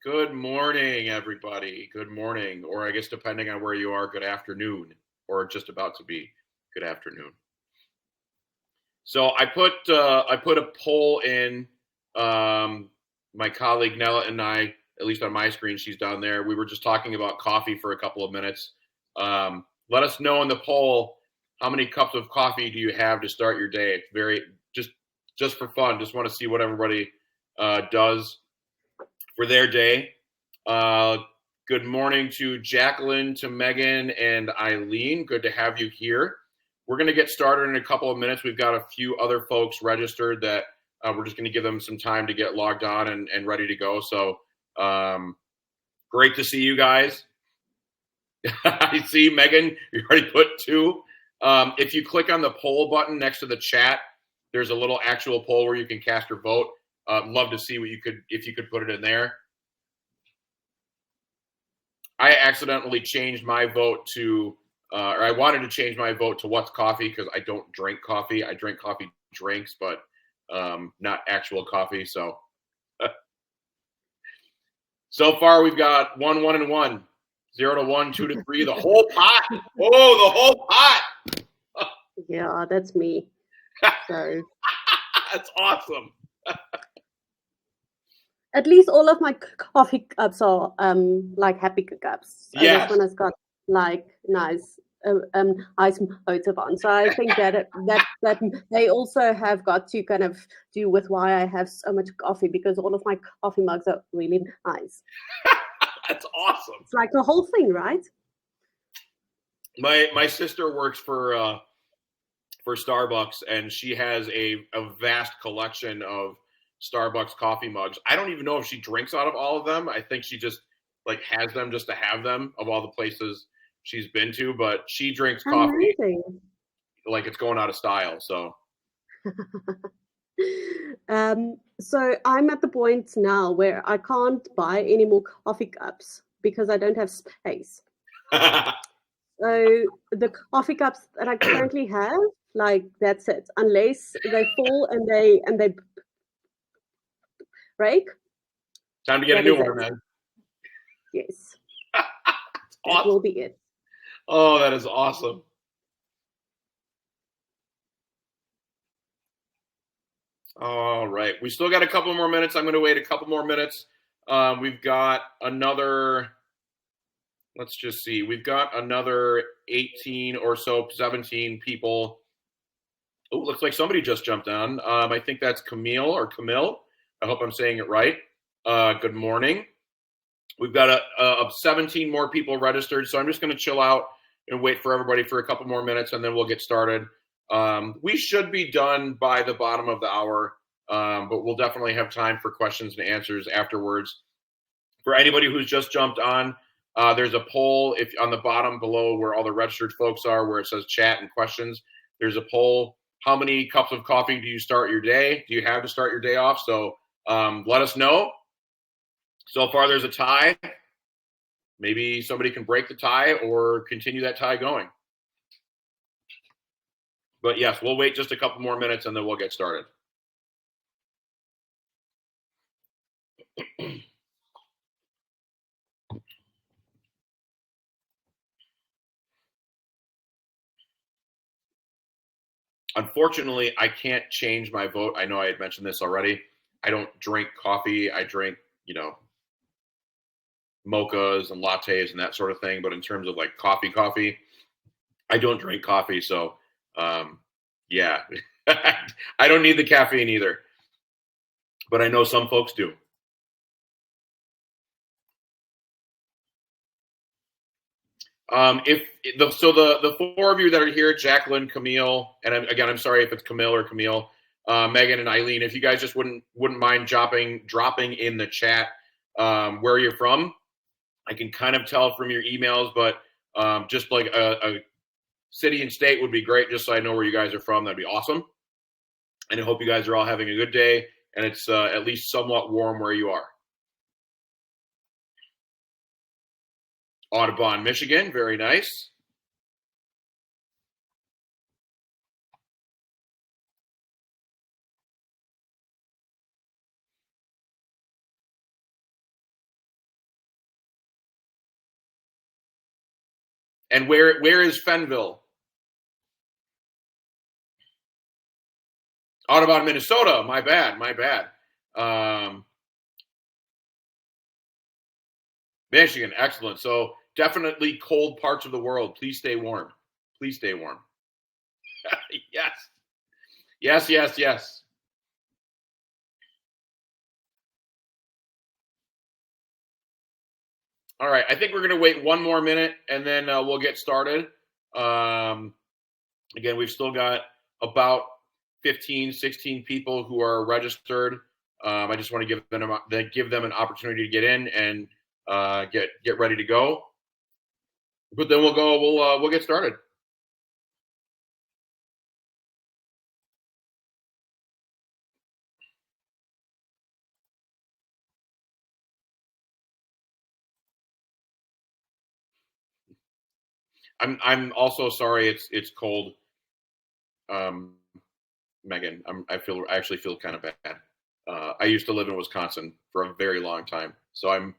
Good morning, everybody. Good morning, or I guess depending on where you are, good afternoon, or just about to be good afternoon. So I put a poll in. My colleague Nella and I, at least on my screen, she's down there. We were just talking about coffee for a couple of minutes. Let us know in the poll how many cups of coffee do you have to start your day. It's very just for fun. Just want to see what everybody does for their day. Uh, Good morning to Jacqueline, to Megan, and Eileen. Good to have you here. We're going to get started in a couple of minutes. We've got a few other folks registered that we're just going to give them some time to get logged on and ready to go. So great to see you guys. I see Megan, you already put two. If you click on the poll button next to the chat, there's a little actual poll where you can cast your vote. Love to see if you could put it in there. I accidentally changed my vote to, or I wanted to change my vote to what's coffee because I don't drink coffee. I drink coffee drinks, but not actual coffee. So, so far we've got 1, 1, and 1, 0 to 1, 2 to 3, the whole pot. Oh, the whole pot. Yeah, that's me. So that's awesome. At least all of my coffee cups are like happy cups. So Yes. This one has got like nice ice motive on. So I think that they also have got to kind of do with why I have so much coffee, because all of my coffee mugs are really nice. That's awesome. It's like the whole thing, right? My sister works for Starbucks, and she has a vast collection of Starbucks coffee mugs. I don't even know if she drinks out of all of them. I think she just like has them just to have them of all the places she's been to, but she drinks coffee like it's going out of style. So so I'm at the point now where I can't buy any more coffee cups because I don't have space. So the coffee cups that I currently have, like that's it. Unless they fall and they break. Time to get a new one, then. Yes. Awesome. That will be it. Oh, that is awesome. All right. We still got a couple more minutes. I'm going to wait a couple more minutes. We've got another, let's just see. We've got another 18 or so, 17 people. Oh, looks like somebody just jumped on. I think that's Camille or Camille. I hope I'm saying it right. Good morning. We've got a 17 more people registered, so I'm just going to chill out and wait for everybody for a couple more minutes, and then we'll get started. We should be done by the bottom of the hour, but we'll definitely have time for questions and answers afterwards. For anybody who's just jumped on, there's a poll if on the bottom below where all the registered folks are, where it says chat and questions. There's a poll. How many cups of coffee do you start your day? Do you have to start your day off? So let us know. So far, there's a tie. Maybe somebody can break the tie or continue that tie going. But yes, we'll wait just a couple more minutes and then we'll get started. Unfortunately, I can't change my vote. I know I had mentioned this already. I don't drink coffee. I drink, mochas and lattes and that sort of thing. But in terms of like coffee, I don't drink coffee. So, yeah, I don't need the caffeine either. But I know some folks do. The four of you that are here, Jacqueline, Camille, and again, I'm sorry if it's Camille or Camille, Megan and Eileen, if you guys just wouldn't mind dropping in the chat where you're from. I can kind of tell from your emails, but just like a city and state would be great, just so I know where you guys are from. That'd be awesome. And I hope you guys are all having a good day, and it's at least somewhat warm where you are. Audubon, Michigan, very nice. And where is Fenville? Audubon, Minnesota. My bad. Michigan, excellent. So definitely cold parts of the world. Please stay warm. Please stay warm. Yes. All right, I think we're going to wait one more minute and then we'll get started. Again, we've still got about 15, 16 people who are registered. I just want to give them an opportunity to get in and get ready to go. But then we'll get started. I'm also sorry it's cold. Megan, I actually feel kind of bad. I used to live in Wisconsin for a very long time, so I'm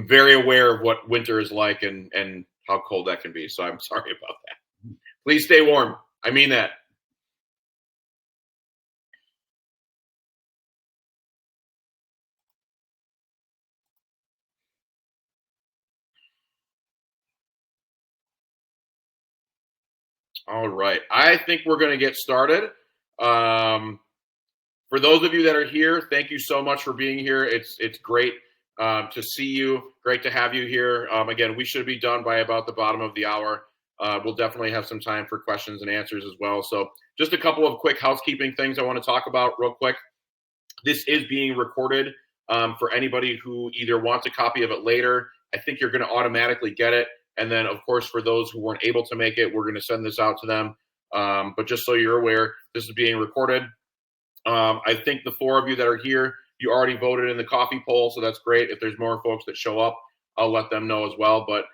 very aware of what winter is like and how cold that can be. So I'm sorry about that. Please stay warm. I mean that. All right. I think we're going to get started. For those of you that are here, thank you so much for being here. It's great to see you. Great to have you here. Again, we should be done by about the bottom of the hour. We'll definitely have some time for questions and answers as well. So just a couple of quick housekeeping things I want to talk about real quick. This is being recorded for anybody who either wants a copy of it later. I think you're going to automatically get it. And then, of course, for those who weren't able to make it, we're going to send this out to them. But just so you're aware, this is being recorded. I think the four of you that are here, you already voted in the coffee poll, so that's great. If there's more folks that show up, I'll let them know as well. But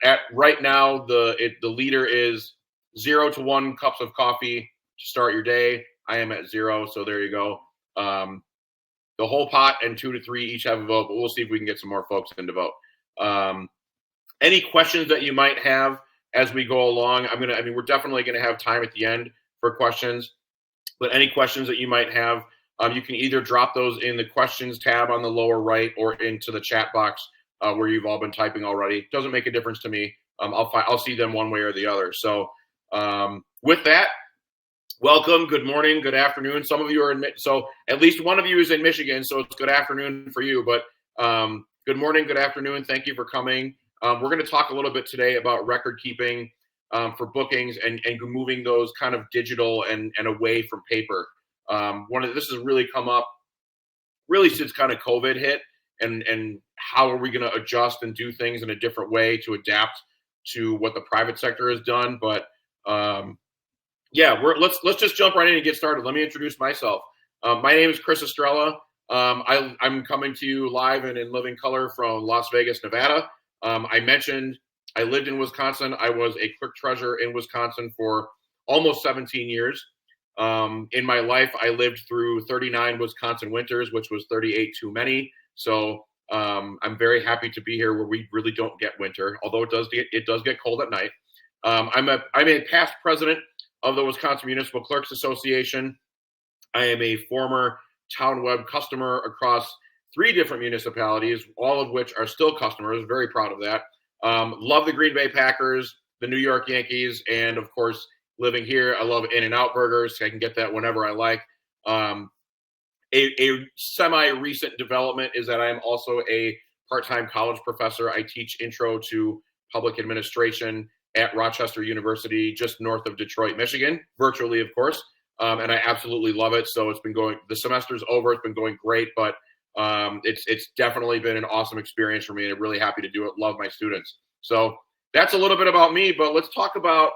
at right now, the leader is 0 to 1 cups of coffee to start your day. I am at 0, so there you go. The whole pot and 2 to 3 each have a vote, but we'll see if we can get some more folks in to vote. Any questions that you might have as we go along? We're definitely gonna have time at the end for questions. But any questions that you might have, you can either drop those in the questions tab on the lower right or into the chat box where you've all been typing already. Doesn't make a difference to me. I'll see them one way or the other. So with that, welcome. Good morning. Good afternoon. Some of you are so at least one of you is in Michigan, so it's good afternoon for you. But good morning. Good afternoon. Thank you for coming. We're going to talk a little bit today about record keeping. For bookings and moving those kind of digital and away from paper. This has really come up really since kind of COVID hit and how are we going to adjust and do things in a different way to adapt to what the private sector has done. But let's just jump right in and get started. Let me introduce myself. My name is Chris Estrella. I'm coming to you live and in living color from Las Vegas, Nevada. I mentioned I lived in Wisconsin. I was a clerk treasurer in Wisconsin for almost 17 years. In my life, I lived through 39 Wisconsin winters, which was 38 too many. So I'm very happy to be here where we really don't get winter, although it does get cold at night. I'm a past president of the Wisconsin Municipal Clerks Association. I am a former Town Web customer across 3 different municipalities, all of which are still customers. Very proud of that. Love the Green Bay Packers, the New York Yankees, and of course, living here, I love In-N-Out burgers. I can get that whenever I like. A semi-recent development is that I am also a part-time college professor. I teach intro to public administration at Rochester University, just north of Detroit, Michigan, virtually, of course. And I absolutely love it. So the semester's over. It's been going great, but it's definitely been an awesome experience for me, and I'm really happy to do it. Love my students. So that's a little bit about me, but let's talk about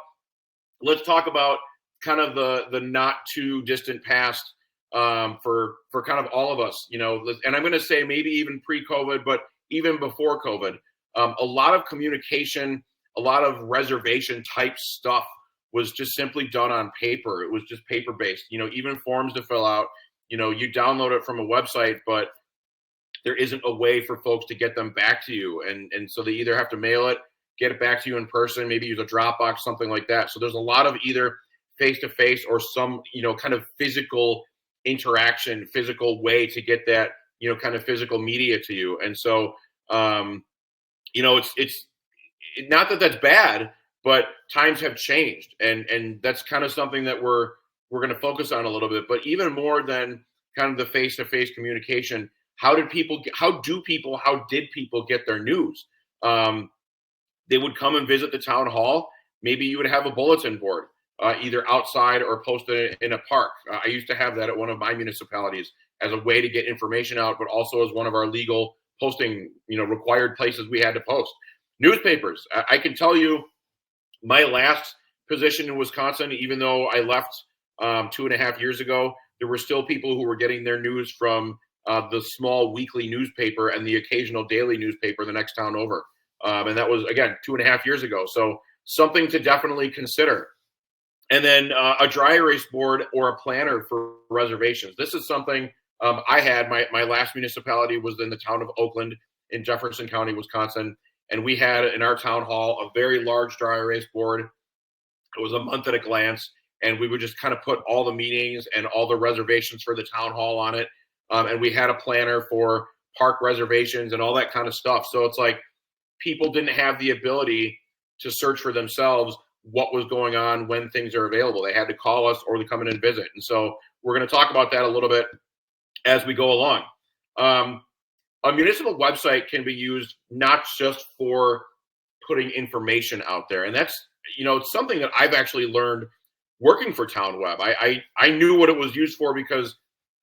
kind of the not too distant past for kind of all of us, and I'm going to say maybe even pre-COVID, but even before COVID, a lot of communication, a lot of reservation type stuff was just simply done on paper. It was just paper based, even forms to fill out, you download it from a website, but there isn't a way for folks to get them back to you. And so they either have to mail it, get it back to you in person, maybe use a Dropbox, something like that. So there's a lot of either face-to-face or some, kind of physical interaction, physical way to get that, kind of physical media to you. And so, it's not that that's bad, but times have changed, and that's kind of something that we're going to focus on a little bit. But even more than kind of the face-to-face communication, how did people get their news? They would come and visit the town hall. Maybe you would have a bulletin board, either outside or posted in a park. I used to have that at one of my municipalities as a way to get information out, but also as one of our legal posting, required places we had to post. Newspapers. I can tell you my last position in Wisconsin, even though I left 2.5 years ago, there were still people who were getting their news from the small weekly newspaper and the occasional daily newspaper the next town over. And that was, again, 2.5 years ago. So something to definitely consider. And then a dry erase board or a planner for reservations. This is something I had. My last municipality was in the town of Oakland in Jefferson County, Wisconsin. And we had in our town hall a very large dry erase board. It was a month at a glance. And we would just kind of put all the meetings and all the reservations for the town hall on it. And we had a planner for park reservations and all that kind of stuff. So it's like people didn't have the ability to search for themselves what was going on when things are available. They had to call us or to come in and visit. And so we're going to talk about that a little bit as we go along. A municipal website can be used not just for putting information out there. And that's, it's something that I've actually learned working for Town Web. I knew what it was used for because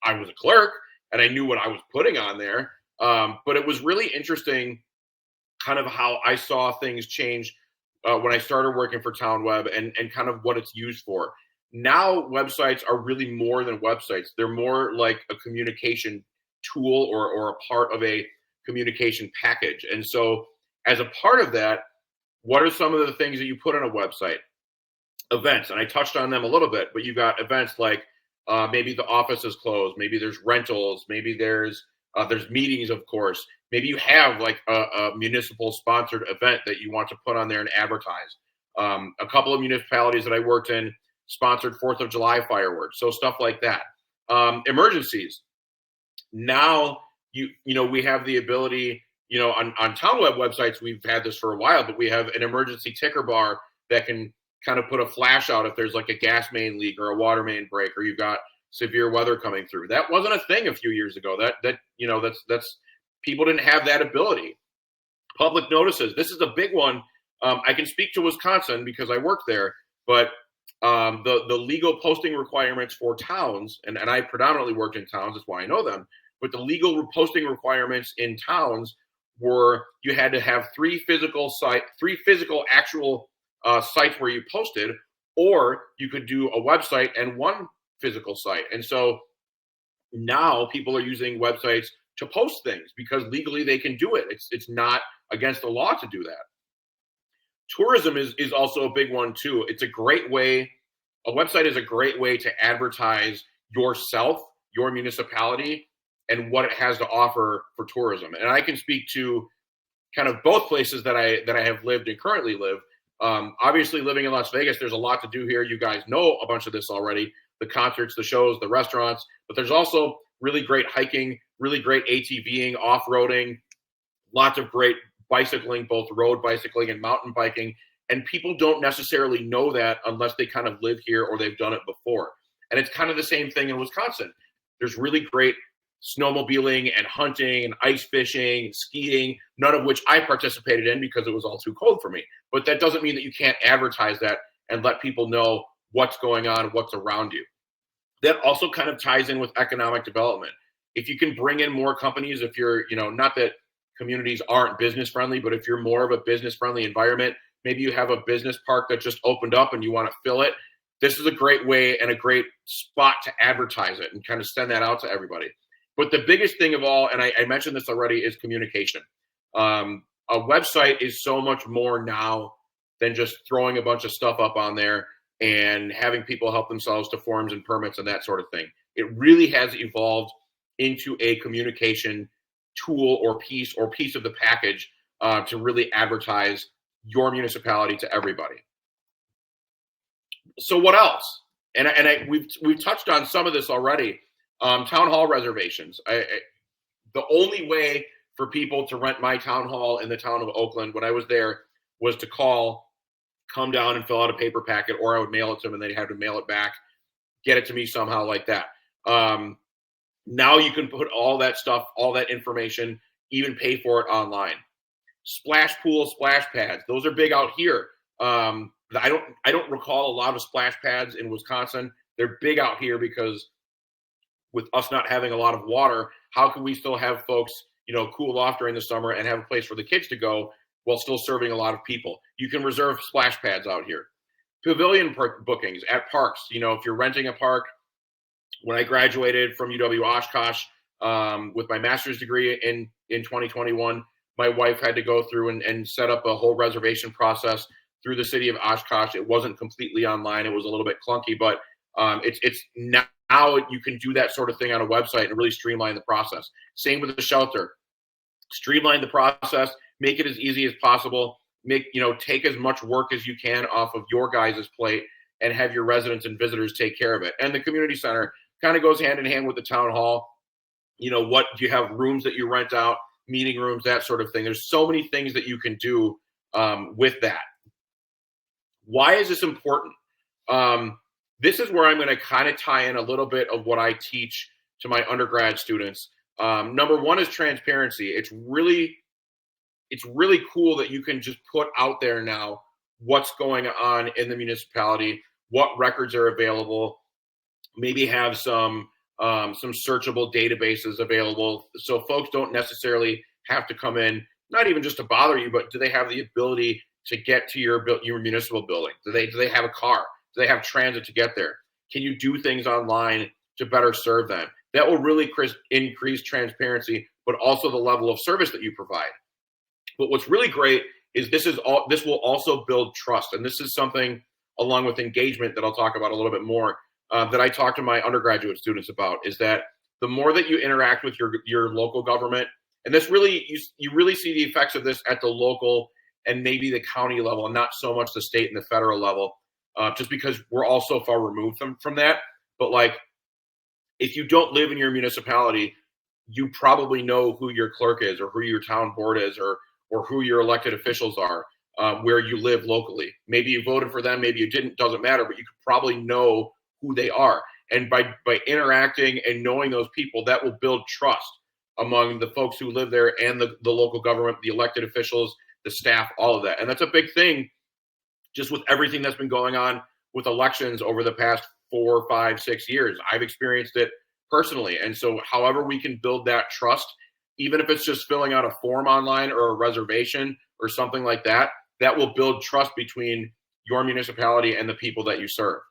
I was a clerk and I knew what I was putting on there. But it was really interesting kind of how I saw things change when I started working for Town Web and kind of what it's used for. Now websites are really more than websites. They're more like a communication tool or a part of a communication package. And so as a part of that, what are some of the things that you put on a website? Events, and I touched on them a little bit, but you got events like maybe the office is closed, maybe there's rentals, maybe there's meetings, of course. Maybe you have like a municipal sponsored event that you want to put on there and advertise. A couple of municipalities that I worked in sponsored 4th of July fireworks, so stuff like that. Emergencies. Now we have the ability, on Town Web websites, we've had this for a while, but we have an emergency ticker bar that can kind of put a flash out if there's like a gas main leak or a water main break or you've got severe weather coming through. That wasn't a thing a few years ago. That's people didn't have that ability. Public notices. This is a big one. I can speak to Wisconsin because I work there, but the legal posting requirements for towns, and I predominantly worked in towns, that's why I know them, but the legal posting requirements in towns were you had to have three physical actual sites where you posted, or you could do a website and one physical site. And so now people are using websites to post things because legally they can do it. It's not against the law to do that. Tourism is also a big one too. It's a great way. A website is a great way to advertise yourself, your municipality, and what it has to offer for tourism. And I can speak to kind of both places that I have lived and currently live. Obviously, living in Las Vegas, there's a lot to do here. You guys know a bunch of this already. The concerts, the shows, the restaurants, but there's also really great hiking, really great ATVing, off-roading, lots of great bicycling, both road bicycling and mountain biking. And people don't necessarily know that unless they kind of live here or they've done it before. And it's kind of the same thing in Wisconsin. There's really great snowmobiling and hunting and ice fishing, skiing, none of which I participated in because it was all too cold for me. But that doesn't mean that you can't advertise that and let people know what's going on, what's around you. That also kind of ties in with economic development. If you can bring in more companies, if you're, not that communities aren't business friendly, but if you're more of a business friendly environment, maybe you have a business park that just opened up and you want to fill it. This is a great way and a great spot to advertise it and kind of send that out to everybody. But the biggest thing of all, and I mentioned this already, is communication. A website is so much more now than just throwing a bunch of stuff up on there and having people help themselves to forms and permits and that sort of thing. It really has evolved into a communication tool or piece of the package to really advertise your municipality to everybody. So what else? We've touched on some of this already. Town hall reservations. The only way for people to rent my town hall in the town of Oakland when I was there was to call, come down and fill out a paper packet, or I would mail it to them and they'd have to mail it back, get it to me somehow like that. Now you can put all that stuff, all that information, even pay for it online. Splash pool, splash pads. Those are big out here. I don't recall a lot of splash pads in Wisconsin. They're big out here because with us not having a lot of water, how can we still have folks, cool off during the summer and have a place for the kids to go while still serving a lot of people? You can reserve splash pads out here. Pavilion bookings at parks. If you're renting a park, when I graduated from UW Oshkosh with my master's degree in 2021, my wife had to go through and set up a whole reservation process through the city of Oshkosh. It wasn't completely online. It was a little bit clunky, but it's now you can do that sort of thing on a website and really streamline the process. Same with the shelter. Streamline the process, make it as easy as possible. Take as much work as you can off of your guys' plate and have your residents and visitors take care of it. And the community center kind of goes hand in hand with the town hall. What do you have? Rooms that you rent out, meeting rooms, that sort of thing. There's so many things that you can do with that. Why is this important? This is where I'm going to kind of tie in a little bit of what I teach to my undergrad students. Number one is transparency. It's really cool that you can just put out there now what's going on in the municipality, what records are available, maybe have some searchable databases available so folks don't necessarily have to come in, not even just to bother you, but do they have the ability to get to your municipal building? Do they have a car? Do they have transit to get there? Can you do things online to better serve them? That will really increase transparency, but also the level of service that you provide. But what's really great is this will also build trust. And this is something, along with engagement, that I'll talk about a little bit more, that I talk to my undergraduate students about, is that the more that you interact with your local government, and this really, you really see the effects of this at the local and maybe the county level, and not so much the state and the federal level, just because we're all so far removed from that. But like, if you don't live in your municipality, you probably know who your clerk is, or who your town board is, or who your elected officials are, where you live locally. Maybe you voted for them, maybe you didn't, doesn't matter, but you could probably know who they are. And by interacting and knowing those people, that will build trust among the folks who live there and the local government, the elected officials, the staff, all of that. And that's a big thing just with everything that's been going on with elections over the past 4, 5, 6 years. I've experienced it personally. And so however we can build that trust, even if it's just filling out a form online or a reservation or something like that, that will build trust between your municipality and the people that you serve.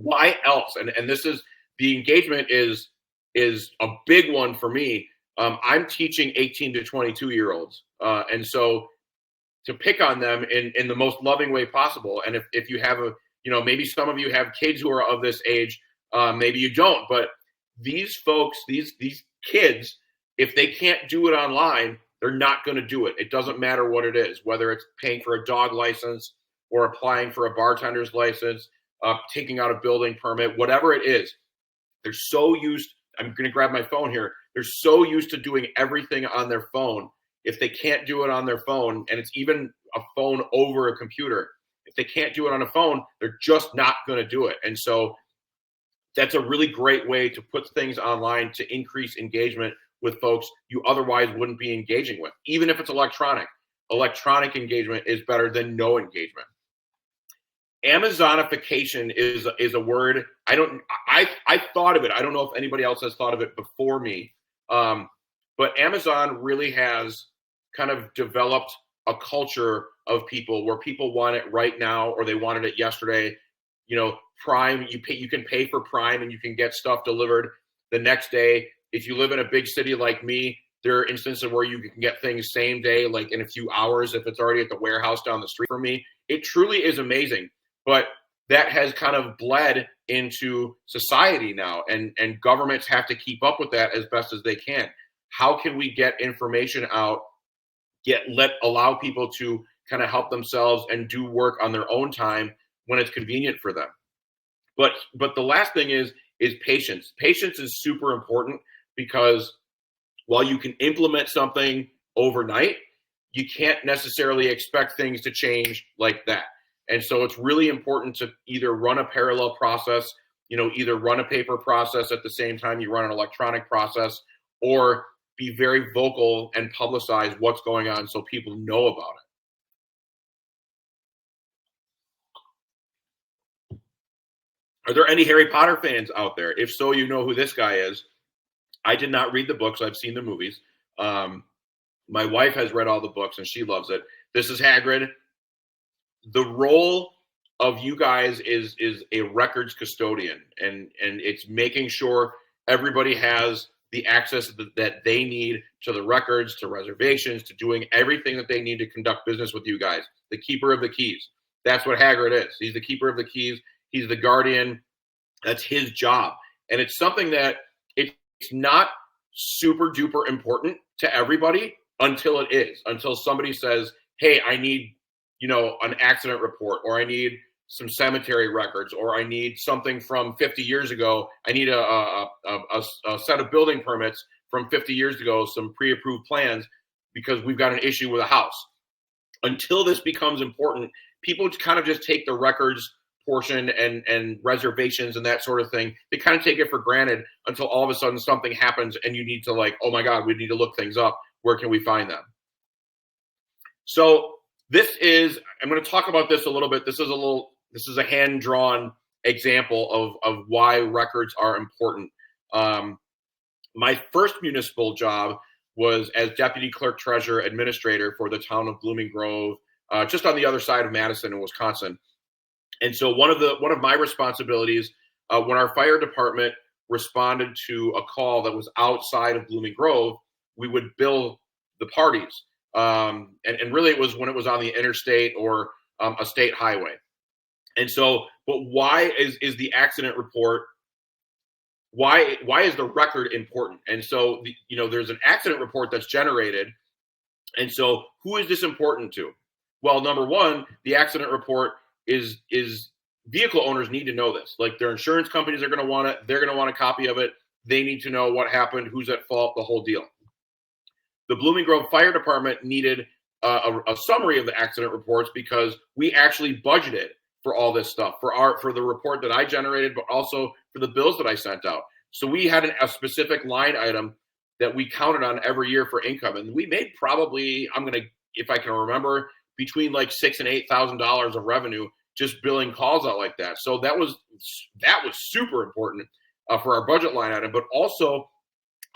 Why else? And this is, the engagement is a big one for me. I'm teaching 18 to 22-year-olds. And so to pick on them in the most loving way possible. And if you have maybe some of you have kids who are of this age, maybe you don't, but these folks, these kids, if they can't do it online, they're not going to do it. It doesn't matter what it is, whether it's paying for a dog license or applying for a bartender's license, taking out a building permit, whatever it is. They're so used, I'm going to grab my phone here. They're so used to doing everything on their phone. If they can't do it on their phone, and it's even a phone over a computer, if they can't do it on a phone, they're just not going to do it. And so that's a really great way to put things online to increase engagement with folks you otherwise wouldn't be engaging with. Even if it's electronic engagement is better than no engagement. Amazonification is a word. I thought of it. I don't know if anybody else has thought of it before me. But Amazon really has kind of developed a culture of people where people want it right now, or they wanted it yesterday. Prime, you can pay for Prime and you can get stuff delivered the next day. If you live in a big city like me, there are instances where you can get things same day, like in a few hours, if it's already at the warehouse down the street from me. It truly is amazing. But that has kind of bled into society now, and governments have to keep up with that as best as they can. How can we get information out, allow people to kind of help themselves and do work on their own time when it's convenient for them. But the last thing is patience. Patience is super important because while you can implement something overnight, you can't necessarily expect things to change like that. And so it's really important to either run a parallel process, either run a paper process at the same time you run an electronic process, or be very vocal and publicize what's going on so people know about it. Are there any Harry Potter fans out there? If so, you know who this guy is. I did not read the books. I've seen the movies. My wife has read all the books and she loves it. This is Hagrid. The role of you guys is a records custodian, and it's making sure everybody has the access that they need to the records, to reservations, to doing everything that they need to conduct business with you guys. The keeper of the keys. That's what Hagrid is. He's the keeper of the keys. He's the guardian. That's his job. And it's something that it's not super duper important to everybody until it is, until somebody says, hey, I need, an accident report, or I need some cemetery records, or I need something from 50 years ago. I need a set of building permits from 50 years ago, some pre-approved plans, because we've got an issue with a house. Until this becomes important, people kind of just take the records portion and reservations and that sort of thing. They kind of take it for granted until all of a sudden something happens and you need to oh my God, we need to look things up. Where can we find them? So I'm going to talk about this a little bit. This is a hand-drawn example of why records are important. My first municipal job was as deputy clerk treasurer administrator for the town of Blooming Grove, just on the other side of Madison in Wisconsin. And so one of my responsibilities when our fire department responded to a call that was outside of Blooming Grove, we would bill the parties. And really it was when it was on the interstate or a state highway. And so, but why is the accident report, why is the record important? And so, there's an accident report that's generated. And so who is this important to? Well, number one, the accident report is vehicle owners need to know this. Like, their insurance companies are going to want it. They're going to want a copy of it. They need to know what happened, who's at fault, the whole deal. The Blooming Grove Fire Department needed a summary of the accident reports because we actually budgeted for all this stuff, for the report that I generated, but also for the bills that I sent out. So we had a specific line item that we counted on every year for income, and we made probably, if I can remember, between like $6,000 and $8,000 of revenue just billing calls out like that. So that was super important for our budget line item, but also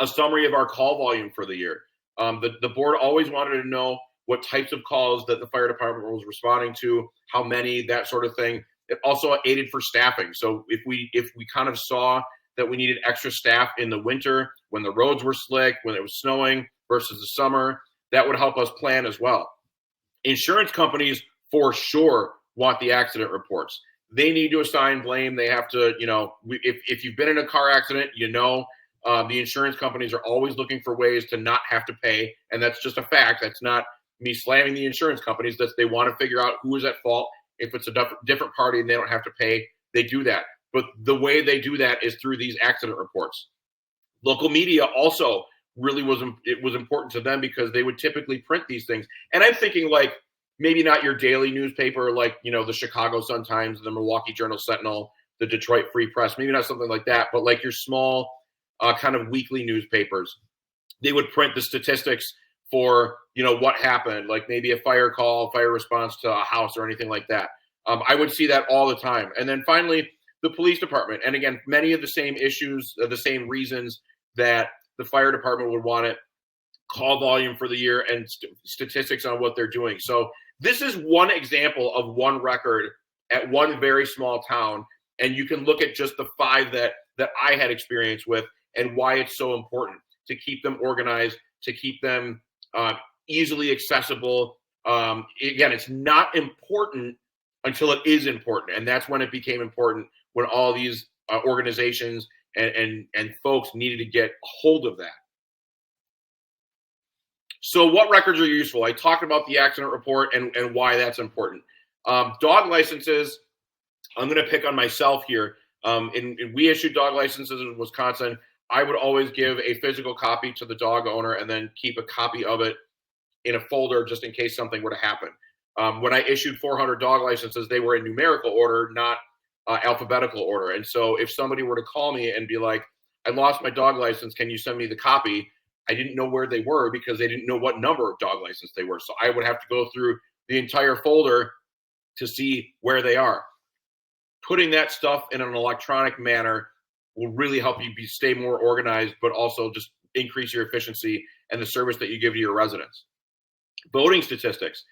a summary of our call volume for the year. The board always wanted to know what types of calls that the fire department was responding to, how many, that sort of thing. It also aided for staffing. So if we kind of saw that we needed extra staff in the winter when the roads were slick, when it was snowing versus the summer, that would help us plan as well. Insurance companies for sure want the accident reports. They need to assign blame. They have to, if you've been in a car accident, the insurance companies are always looking for ways to not have to pay. And that's just a fact. That's not me slamming the insurance companies. They want to figure out who is at fault. If it's a different party and they don't have to pay, they do that. But the way they do that is through these accident reports. Local media also really was important to them because they would typically print these things. And I'm thinking like maybe not your daily newspaper, like, the Chicago Sun-Times, the Milwaukee Journal-Sentinel, the Detroit Free Press, maybe not something like that, but like your small kind of weekly newspapers. They would print the statistics for, what happened, like maybe a fire call, fire response to a house or anything like that. I would see that all the time. And then finally, the police department. And again, many of the same issues, the same reasons that the fire department would want it, call volume for the year and statistics on what they're doing. So this is one example of one record at one very small town. And you can look at just the 5 that I had experience with and why it's so important to keep them organized, to keep them easily accessible. Again, it's not important until it is important. And that's when it became important, when all these organizations and folks needed to get a hold of that. So what records are useful? I talked about the accident report and why that's important. Dog licenses, I'm going to pick on myself here. We issued dog licenses in Wisconsin. I would always give a physical copy to the dog owner and then keep a copy of it in a folder just in case something were to happen. When I issued 400 dog licenses, they were in numerical order, not alphabetical order. And so if somebody were to call me and be like, I lost my dog license, can you send me the copy? I didn't know where they were because they didn't know what number of dog license they were. So I would have to go through the entire folder to see where they are. Putting that stuff in an electronic manner will really help you stay more organized, but also just increase your efficiency and the service that you give to your residents. Voting statistics.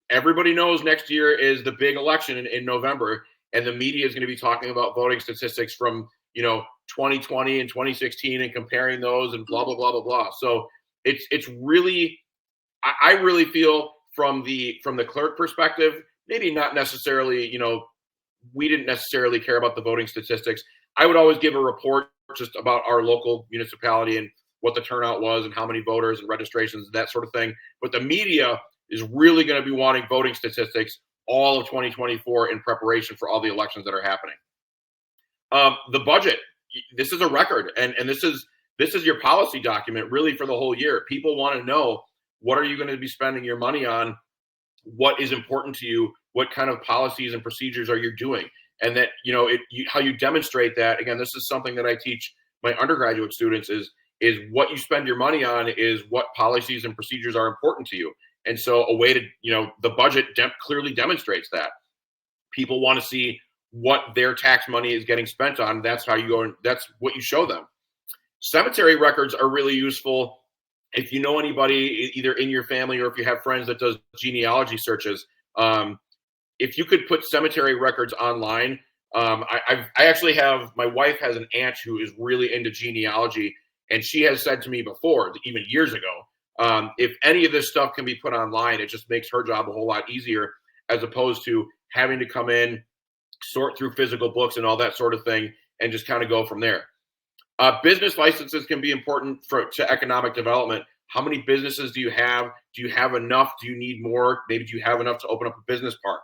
Everybody knows next year is the big election in November, and the media is going to be talking about voting statistics from 2020 and 2016 and comparing those and blah blah blah blah blah. So it's really, I really feel from the clerk perspective, maybe not necessarily, we didn't necessarily care about the voting statistics. I would always give a report just about our local municipality and what the turnout was and how many voters and registrations, that sort of thing. But the media is really going to be wanting voting statistics all of 2024 in preparation for all the elections that are happening. The budget, this is a record, and this is your policy document really for the whole year. People want to know, what are you going to be spending your money on? What is important to you? What kind of policies and procedures are you doing? And that, how you demonstrate that. Again, this is something that I teach my undergraduate students is what you spend your money on is what policies and procedures are important to you. And so a way to, the budget clearly demonstrates that. People want to see what their tax money is getting spent on. That's how you go, and that's what you show them. Cemetery records are really useful if you know anybody either in your family or if you have friends that does genealogy searches. If you could put cemetery records online, I actually have, my wife has an aunt who is really into genealogy, and she has said to me before, even years ago, if any of this stuff can be put online, it just makes her job a whole lot easier as opposed to having to come in, sort through physical books and all that sort of thing, and just kind of go from there. Business licenses can be important to economic development. How many businesses do you have? Do you have enough? Do you need more? Maybe do you have enough to open up a business park?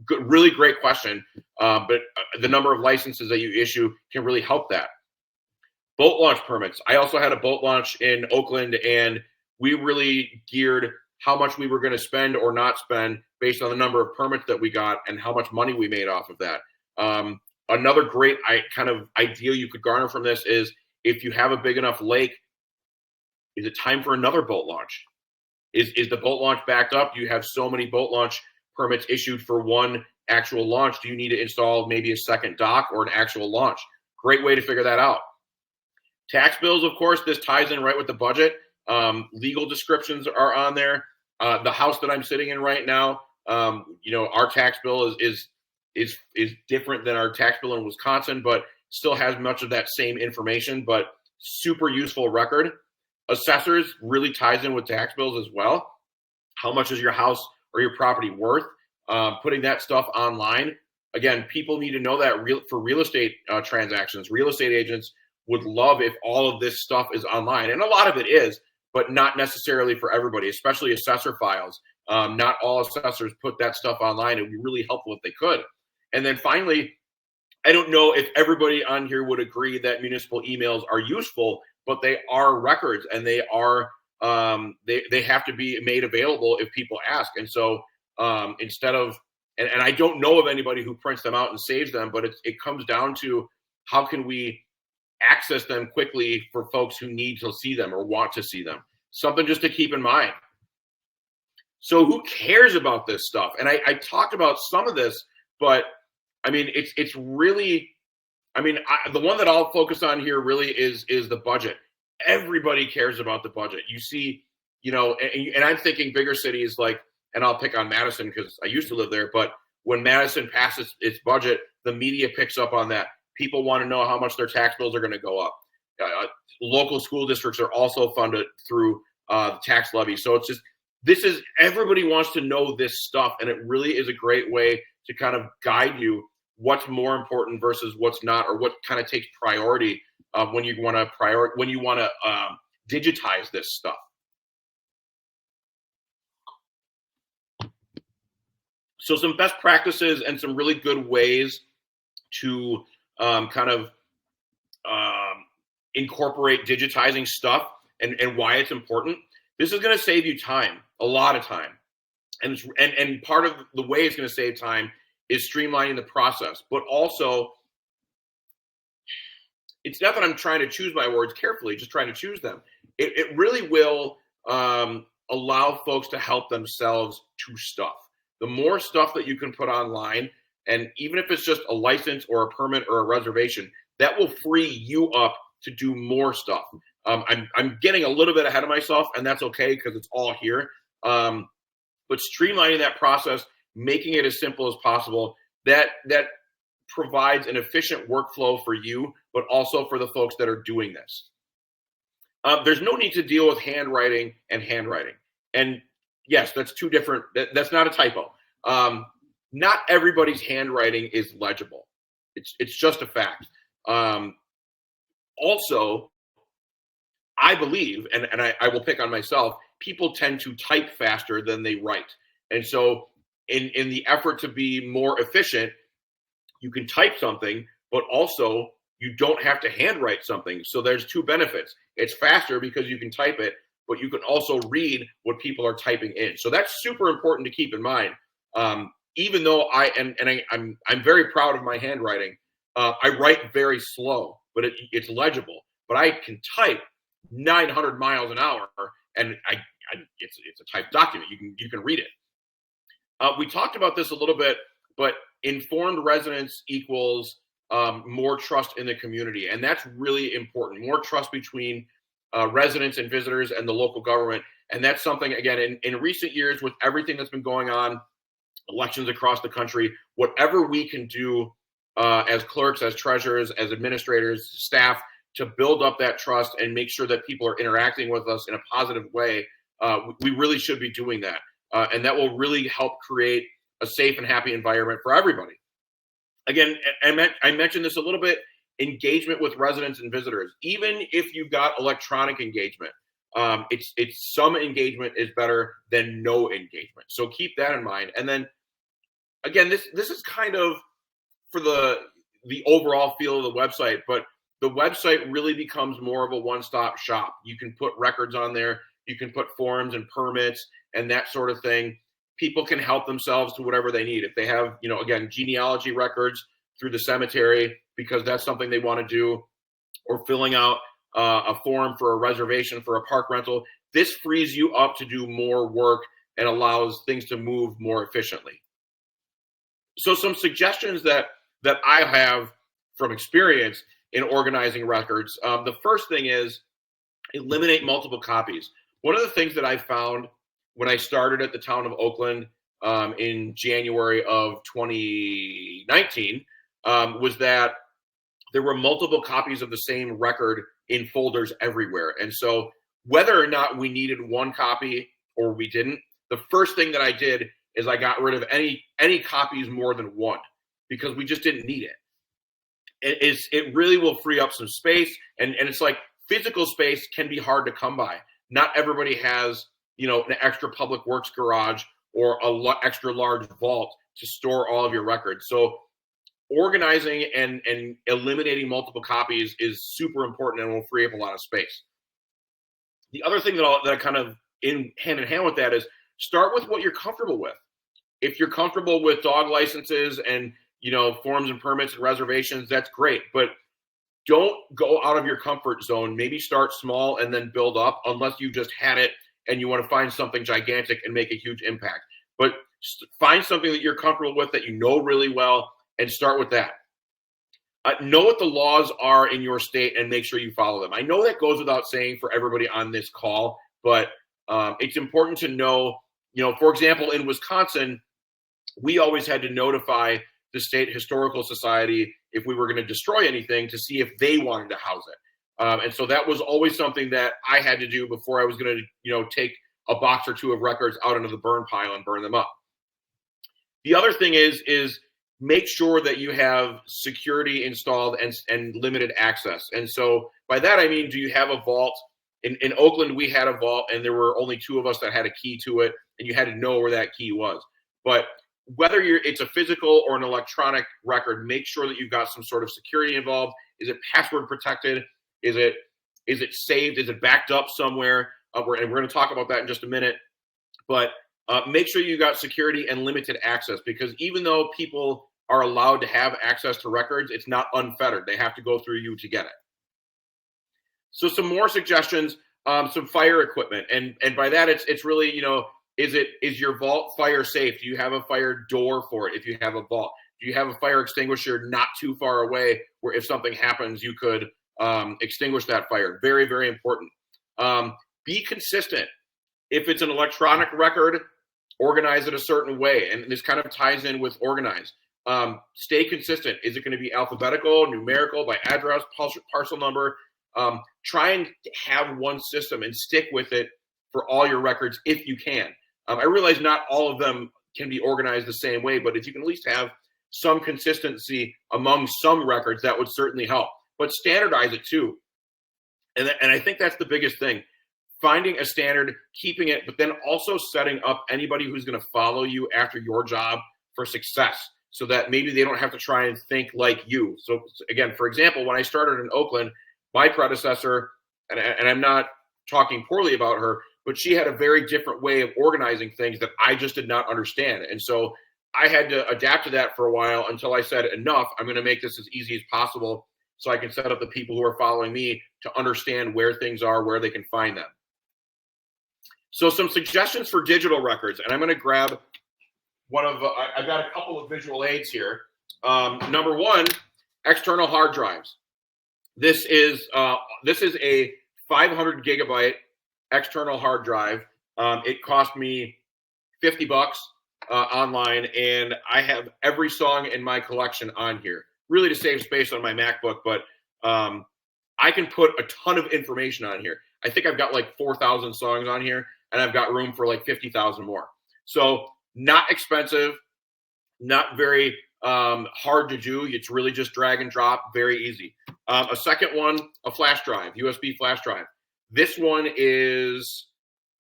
Good, really great question. But the number of licenses that you issue can really help that. Boat launch permits. I also had a boat launch in Oakland, and we really geared how much we were going to spend or not spend based on the number of permits that we got and how much money we made off of that. Another great kind of idea you could garner from this is if you have a big enough lake, is it time for another boat launch? Is the boat launch backed up? Do you have so many boat launch permits issued for one actual launch? Do you need to install maybe a second dock or an actual launch? Great way to figure that out. Tax bills, of course, this ties in right with the budget. Legal descriptions are on there. The house that I'm sitting in right now, our tax bill is different than our tax bill in Wisconsin, but still has much of that same information, but super useful record. Assessors really ties in with tax bills as well. How much is your house or your property worth? Putting that stuff online. Again, people need to know that for real estate transactions. Real estate agents would love if all of this stuff is online, and a lot of it is, but not necessarily for everybody, especially assessor files. Not all assessors put that stuff online. It would be really helpful if they could. And then finally, I don't know if everybody on here would agree that municipal emails are useful, but they are records, and they are they have to be made available if people ask. And so instead of, and I don't know of anybody who prints them out and saves them, but it comes down to how can we access them quickly for folks who need to see them or want to see them. Something just to keep in mind. So who cares about this stuff? And I talked about some of this, but I mean, it's really, I mean, the one that I'll focus on here really is the budget. Everybody cares about the budget. You see, and I'm thinking bigger cities like, and I'll pick on Madison because I used to live there, but when Madison passes its budget, the media picks up on that. People want to know how much their tax bills are going to go up. Local school districts are also funded through the tax levy. So it's just, everybody wants to know this stuff, and it really is a great way to kind of guide you what's more important versus what's not, or what kind of takes priority when you want to digitize this stuff. So some best practices and some really good ways to kind of incorporate digitizing stuff and why it's important. This is going to save you time, a lot of time. And part of the way it's going to save time is streamlining the process. But also, it's not that I'm trying to choose my words carefully, just trying to choose them. It really will allow folks to help themselves to stuff. The more stuff that you can put online, and even if it's just a license or a permit or a reservation, that will free you up to do more stuff. I'm getting a little bit ahead of myself, and that's okay because it's all here. But streamlining that process, making it as simple as possible, that provides an efficient workflow for you, but also for the folks that are doing this. There's no need to deal with handwriting and handwriting. And yes, that's two different, that's not a typo. Not everybody's handwriting is legible. It's just a fact. Also, I believe, and I will pick on myself, people tend to type faster than they write. And so in the effort to be more efficient, you can type something, but also you don't have to handwrite something. So there's two benefits. It's faster because you can type it, but you can also read what people are typing in. So that's super important to keep in mind. Even though I'm very proud of my handwriting, I write very slow, but it's legible. But I can type 900 miles an hour, and it's a typed document. You can read it. We talked about this a little bit, but informed residents equals more trust in the community, and that's really important. More trust between residents and visitors and the local government, and that's something, again, in recent years with everything that's been going on, elections across the country, whatever we can do as clerks, as treasurers, as administrators, staff, to build up that trust and make sure that people are interacting with us in a positive way, we really should be doing that. And that will really help create a safe and happy environment for everybody. Again, I mentioned this a little bit, engagement with residents and visitors. Even if you've got electronic engagement, it's some engagement is better than no engagement. So keep that in mind. And then, again, this is kind of for the overall feel of the website, but the website really becomes more of a one-stop shop. You can put records on there. You can put forms and permits and that sort of thing. People can help themselves to whatever they need. If they have, again, genealogy records through the cemetery, because that's something they want to do, or filling out a form for a reservation for a park rental, this frees you up to do more work and allows things to move more efficiently. So some suggestions that I have from experience in organizing records. The first thing is eliminate multiple copies. One of the things that I found when I started at the town of Oakland in January of 2019 was that there were multiple copies of the same record in folders everywhere. And so whether or not we needed one copy or we didn't, the first thing that I did is I got rid of any copies more than one, because we just didn't need it. It really will free up some space, and it's like physical space can be hard to come by. Not everybody has an extra public works garage or extra large vault to store all of your records. So organizing and eliminating multiple copies is super important and will free up a lot of space. The other thing that I kind of in hand with that is start with what you're comfortable with. If you're comfortable with dog licenses and forms and permits and reservations, that's great. But don't go out of your comfort zone. Maybe start small and then build up, unless you just had it and you want to find something gigantic and make a huge impact. But find something that you're comfortable with, that you know really well, and start with that. Know what the laws are in your state and make sure you follow them. I know that goes without saying for everybody on this call, but it's important to know, for example, in Wisconsin, we always had to notify the State Historical Society if we were going to destroy anything, to see if they wanted to house it. And so that was always something that I had to do before I was going to, take a box or two of records out into the burn pile and burn them up. The other thing is make sure that you have security installed and limited access. And so by that, I mean, do you have a vault? In Oakland, we had a vault, and there were only two of us that had a key to it, and you had to know where that key was. But whether it's a physical or an electronic record, make sure that you've got some sort of security involved. Is it password protected? Is it saved? Is it backed up somewhere? And we're going to talk about that in just a minute. But make sure you got security and limited access, because even though people are allowed to have access to records, it's not unfettered. They have to go through you to get it. So some more suggestions, some fire equipment. And by that, it's really, is your vault fire safe? Do you have a fire door for it if you have a vault? Do you have a fire extinguisher not too far away where if something happens, you could extinguish that fire? Very, very important. Be consistent. If it's an electronic record, organize it a certain way. And this kind of ties in with organize. Stay consistent. Is it going to be alphabetical, numerical, by address, parcel number? Try and have one system and stick with it for all your records if you can. I realize not all of them can be organized the same way, but if you can at least have some consistency among some records, that would certainly help. But standardize it too. And I think that's the biggest thing. Finding a standard, keeping it, but then also setting up anybody who's going to follow you after your job for success, so that maybe they don't have to try and think like you. So again, for example, when I started in Oakland, my predecessor, and I'm not talking poorly about her, but she had a very different way of organizing things that I just did not understand. And so I had to adapt to that for a while until I said, enough, I'm going to make this as easy as possible so I can set up the people who are following me to understand where things are, where they can find them. So some suggestions for digital records, and I'm going to grab one of, I've got a couple of visual aids here. Number one, external hard drives. This is a 500 gigabyte external hard drive. It cost me $50 online, and I have every song in my collection on here, really to save space on my MacBook, but I can put a ton of information on here. I think I've got like 4,000 songs on here, and I've got room for like 50,000 more. So not expensive, not very hard to do. It's really just drag and drop, very easy. A second one, a flash drive, USB flash drive. This one is,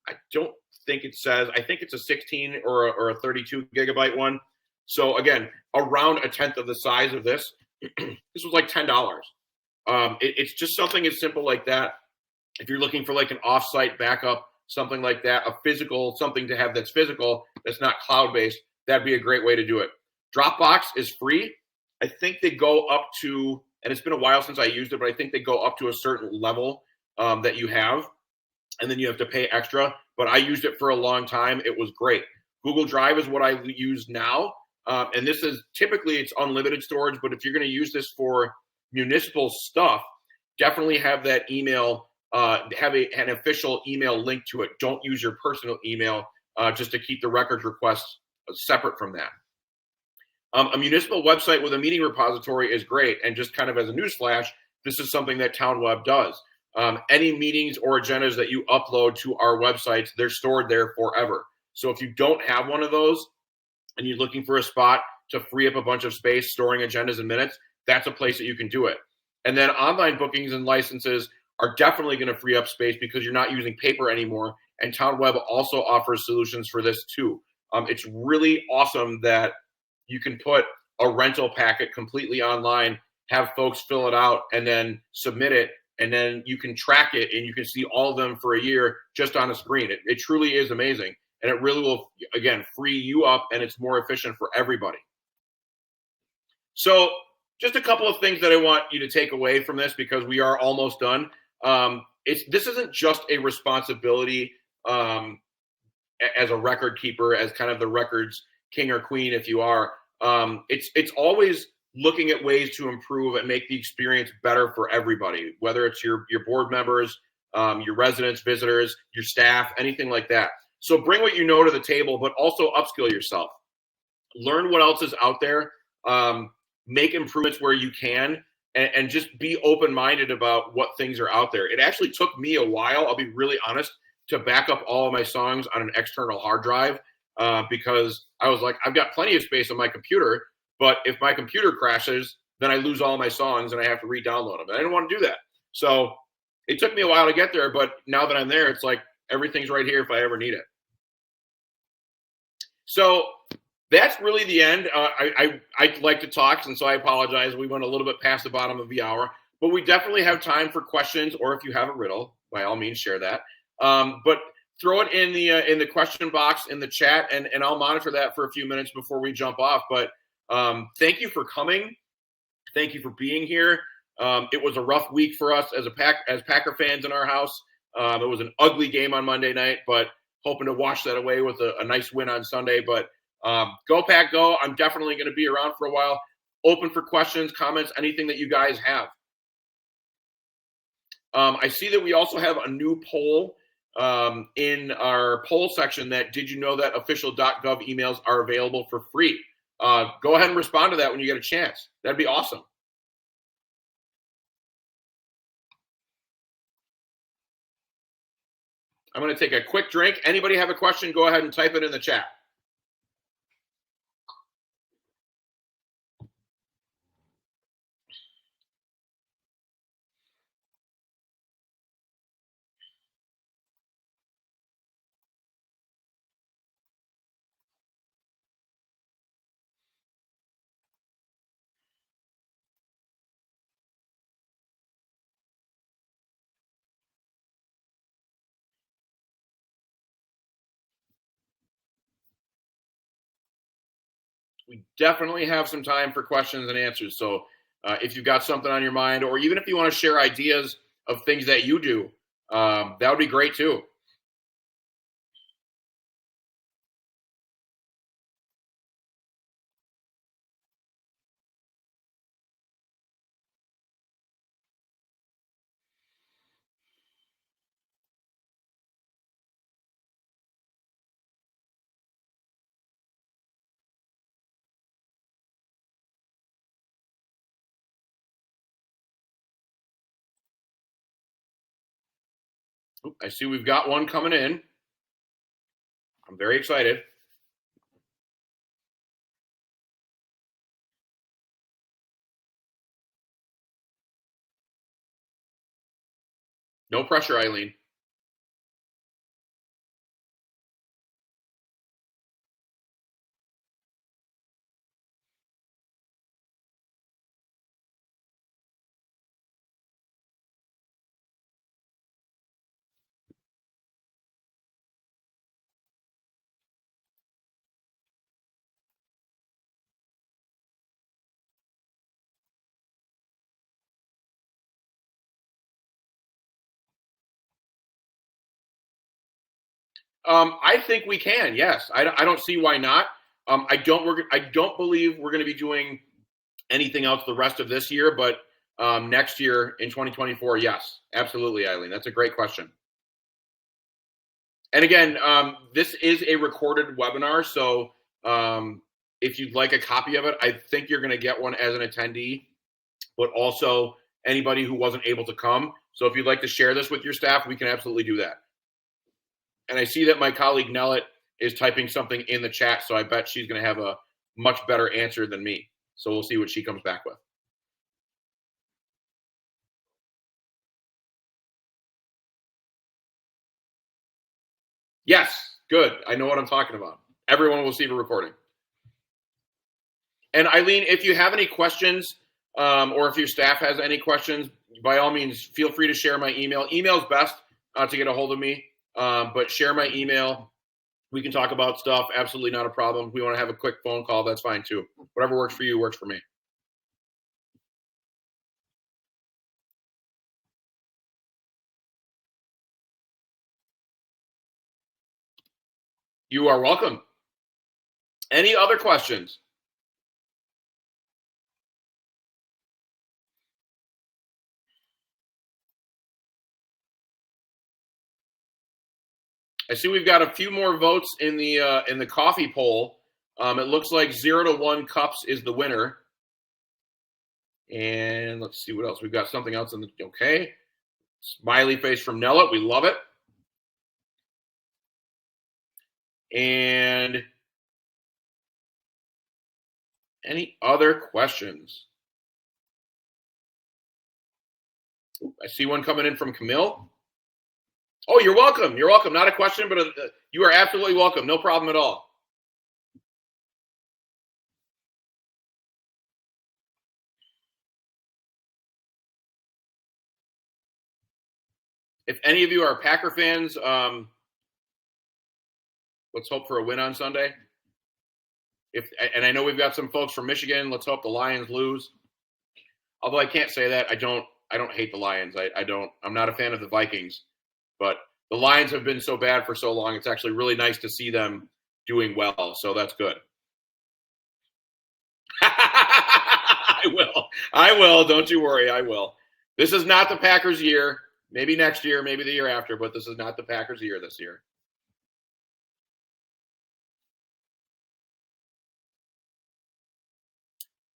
I don't think it says, I think it's a 16 or a 32 gigabyte one. So again, around a tenth of the size of this. This was like $10. It's just something as simple like that. If you're looking for like an offsite backup, something like that, a physical, something to have that's physical, that's not cloud-based, that'd be a great way to do it. Dropbox is free. I think they go up to, and it's been a while since I used it, but I think they go up to a certain level that you have, and then you have to pay extra. But I used it for a long time. It was great. Google Drive is what I use now. And this is typically it's unlimited storage, but if you're going to use this for municipal stuff, definitely have that email, have an official email link to it. Don't use your personal email just to keep the records requests separate from that. A municipal website with a meeting repository is great. And just kind of as a newsflash, this is something that TownWeb does. Any meetings or agendas that you upload to our websites, they're stored there forever. So if you don't have one of those and you're looking for a spot to free up a bunch of space storing agendas and minutes, that's a place that you can do it. And then online bookings and licenses are definitely going to free up space because you're not using paper anymore. And TownWeb also offers solutions for this too. It's really awesome that you can put a rental packet completely online, have folks fill it out, and then submit it. And then you can track it and you can see all of them for a year just on a screen. It truly is amazing. And it really will, again, free you up, and it's more efficient for everybody. So just a couple of things that I want you to take away from this, because we are almost done. This isn't just a responsibility as a record keeper, as kind of the records king or queen, if you are. It's always looking at ways to improve and make the experience better for everybody, whether it's your board members, your residents, visitors, your staff, anything like that. So bring what you know to the table, but also upskill yourself. Learn what else is out there. Make improvements where you can, and just be open-minded about what things are out there. It actually took me a while, I'll be really honest, to back up all of my songs on an external hard drive because I was like, I've got plenty of space on my computer, but if my computer crashes, then I lose all my songs and I have to re-download them. And I didn't want to do that. So it took me a while to get there, but now that I'm there, it's like everything's right here if I ever need it. So That's really the end. I like to talk, and so I apologize. We went a little bit past the bottom of the hour, but we definitely have time for questions, or if you have a riddle, by all means, share that. But throw it in the question box in the chat, and I'll monitor that for a few minutes before we jump off. But thank you for coming. Thank you for being here. It was a rough week for us as Packer fans in our house. It was an ugly game on Monday night, but hoping to wash that away with a nice win on Sunday. But go Pack Go. I'm definitely going to be around for a while. Open for questions, comments, anything that you guys have. I see that we also have a new poll in our poll section that did you know that official.gov emails are available for free? Go ahead and respond to that when you get a chance. That'd be awesome. I'm going to take a quick drink. Anybody have a question? Go ahead and type it in the chat. We definitely have some time for questions and answers. So if you've got something on your mind, or even if you want to share ideas of things that you do, that would be great too. I see we've got one coming in. I'm very excited. No pressure, Eileen. I think we can. Yes, I don't see why not. I don't believe we're going to be doing anything else the rest of this year, but next year in 2024, yes, absolutely, Eileen. That's a great question. And again, this is a recorded webinar, so if you'd like a copy of it, I think you're going to get one as an attendee, but also anybody who wasn't able to come. So if you'd like to share this with your staff, we can absolutely do that. And I see that my colleague Nellet is typing something in the chat, so I bet she's going to have a much better answer than me. So we'll see what she comes back with. Yes, good. I know what I'm talking about. Everyone will receive a recording. And Eileen, if you have any questions, or if your staff has any questions, by all means, feel free to share my email. Email is best to get a hold of me, but share my email. We can talk about stuff. Absolutely not a problem. If we want to have a quick phone call, that's fine too. Whatever works for you works for me. You are welcome. Any other questions? I see we've got a few more votes in the coffee poll. It looks like 0 to 1 cups is the winner. And let's see what else. We've got something else in the okay. Smiley face from Nellet. We love it. And any other questions? I see one coming in from Camille. Oh, you're welcome. You're welcome. Not a question, but you are absolutely welcome. No problem at all. if any of you are Packer fans, let's hope for a win on Sunday. And I know we've got some folks from Michigan. Let's hope the Lions lose. Although I can't say that. I don't hate the Lions. I'm not a fan of the Vikings, but the Lions have been so bad for so long. It's actually really nice to see them doing well. So that's good. I will. Don't you worry. I will. This is not the Packers' year. Maybe next year, maybe the year after, but this is not the Packers' year this year.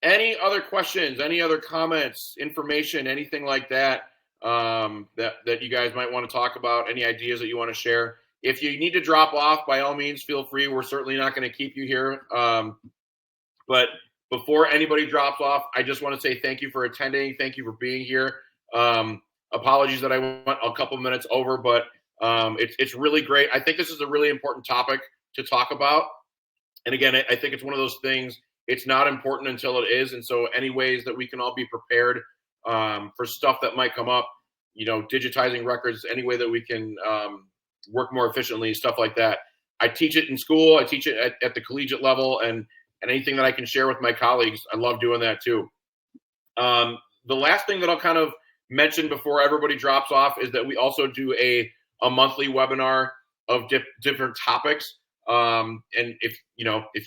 Any other questions? Any other comments, information, anything like that that you guys might want to talk about? Any ideas that you want to share? If you need to drop off, by all means, feel free. We're certainly not going to keep you here. But before anybody drops off, I just want to say thank you for attending. Thank you for being here. Apologies that I went a couple minutes over, but it's really great. I think this is a really important topic to talk about. And again, I think it's one of those things. It's not important until it is. And so any ways that we can all be prepared for stuff that might come up, digitizing records, any way that we can work more efficiently, stuff like that. I teach it in school. I teach it at the collegiate level, and anything that I can share with my colleagues, I love doing that too. The last thing that I'll kind of mention before everybody drops off is that we also do a monthly webinar of different topics. And if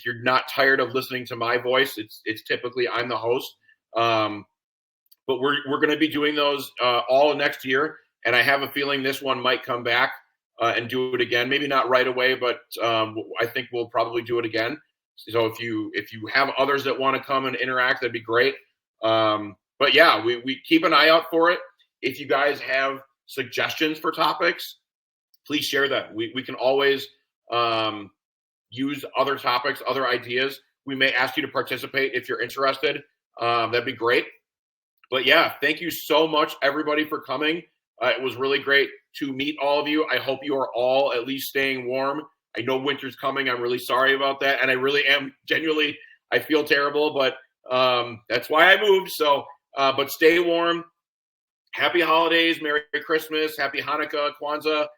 you're not tired of listening to my voice, it's typically I'm the host. But we're going to be doing those all next year, and I have a feeling this one might come back and do it again. Maybe not right away, but I think we'll probably do it again. So if you have others that want to come and interact, that'd be great. But yeah, we keep an eye out for it. If you guys have suggestions for topics, please share them. We can always use other topics, other ideas. We may ask you to participate if you're interested. That'd be great. But yeah, thank you so much, everybody, for coming. It was really great to meet all of you. I hope you are all at least staying warm. I know winter's coming. I'm really sorry about that. And I really am genuinely, I feel terrible, but that's why I moved. So, but stay warm. Happy holidays. Merry Christmas. Happy Hanukkah, Kwanzaa,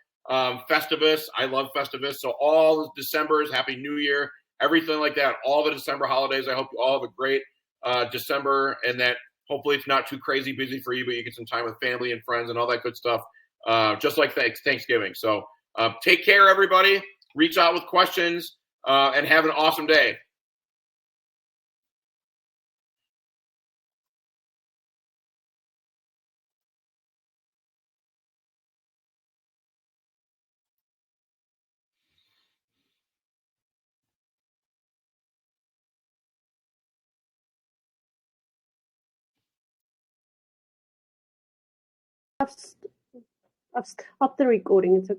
Festivus. I love Festivus. So all Decembers, Happy New Year, everything like that. All the December holidays. I hope you all have a great December, and that hopefully it's not too crazy busy for you, but you get some time with family and friends and all that good stuff. Just like Thanksgiving. So take care, everybody. Reach out with questions and have an awesome day. I've stopped the recording. It's okay.